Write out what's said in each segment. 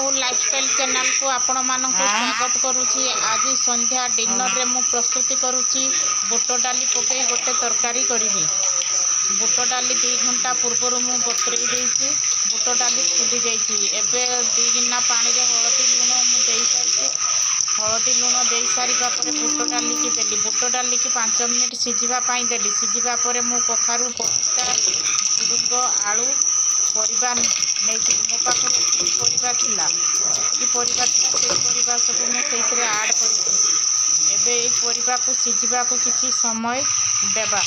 बहुल lifestyle channel को आपण मानक स्वागत करुच्ची। आज संध्या डिनर रे मु प्रस्तुति करुच्ची बुट डाली पकई गोटे तरकारी करी। बुट डाली 2 घंटा पूर्व मु बतुरई देइछि। बुट डाली फुली जाइछि। एबे 2 गिना पानी रे हळदी लूण मु देई सारिछि। हळदी लूण देई सारिबा परे बुट डाली की देली। बुट डाली की 5 मिनिट सिझिबा पाई देली। सिझिबा परे मु कखारु पत्ता झुडुंग आलू परिबा नहीं मो पाखे परिबा थिला कि परिबा थिला से परिबा सब मु सेइतरे ऐड करिछि। एबे ए परिबा को सिझिबा को किछि समय देबा।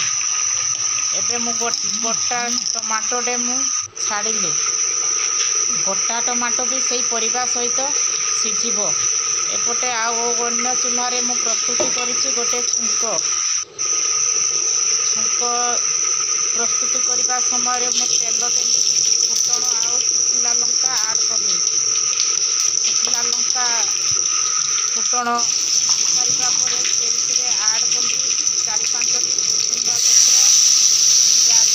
एबे मु गोटा टमाटो डे मु छाड़िले। गोटा टमाटो भी सही परिबा सहित सिझिबो। एपटे आउ अन्य चूल्हा रे मु प्रस्तुति करिछि गोटे छुंक प्रस्तुति करने समय मु तेल देली फुटण आउ सुखिला लंका ऐड कली। सुखिला लंका फुटण सारिबा परे तेल ऐड कली 4-5 टी भुजुंगा पत्र प्याज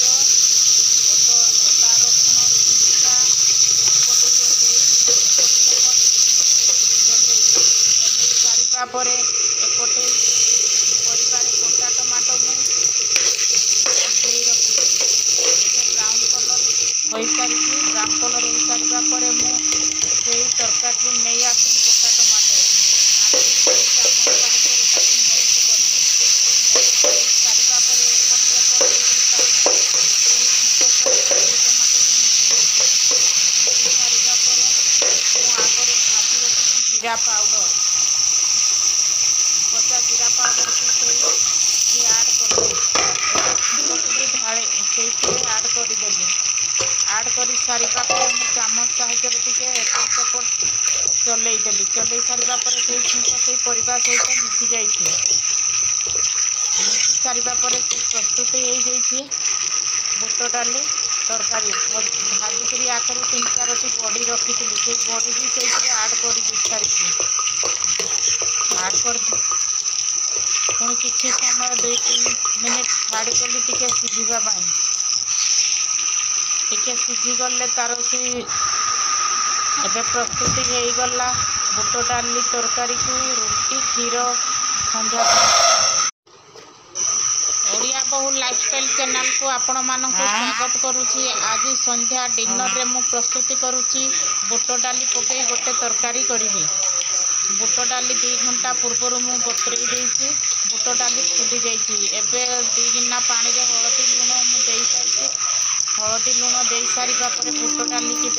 अदा रसुण छुंका चलई सारिबा परे एपटे परिवार गोटा टमाटो मु ब्राउन कलर हो सारी। ब्राउन कलर हो सारा पर मुझे तरकारी नहीं आसली गोटा टमाटो जीरा पाउडर भजा जीरा पाउडर को ऐड कर ढाले से ऐड करदेली। ऐड कर सारा पर चामच साहाଯ୍य एपट सेपट चलईदेली। चलई सारा पर से परिबा सहित मिसी जाइए। मिसी सारा पर प्रस्तुत हो जाइए बुट डाली तरकारी। भाजिकी आखिर 3-4 टी बड़ी रखी से बड़ी भी से ऐड कर सारी ऐड कर पुणी किसी समय 2-3 मिनिट छाड़ीदेली टिके सिझापी। टिके सिझीगले तार से एबे प्रस्तुति हो गला बुट डाली तरकारी को रुटी क्षीर संध्या। ओडिया बहुल लाइफस्टाइल चैनल को आपण मानक स्वागत करुच्ची। आज संध्या डिनर रे मु प्रस्तुति करुच्ची बुट डाली पकई गोटे तरकारी करी। बुट डाली 2 घंटा पूर्व मु बतुरई देइछि। बुट डाली फुली जाइछि। एबे 2 गिना पानी रे हळदी लूण मु देई सारिछि। हळदी लूण देई सारिबा परे बुट डाली की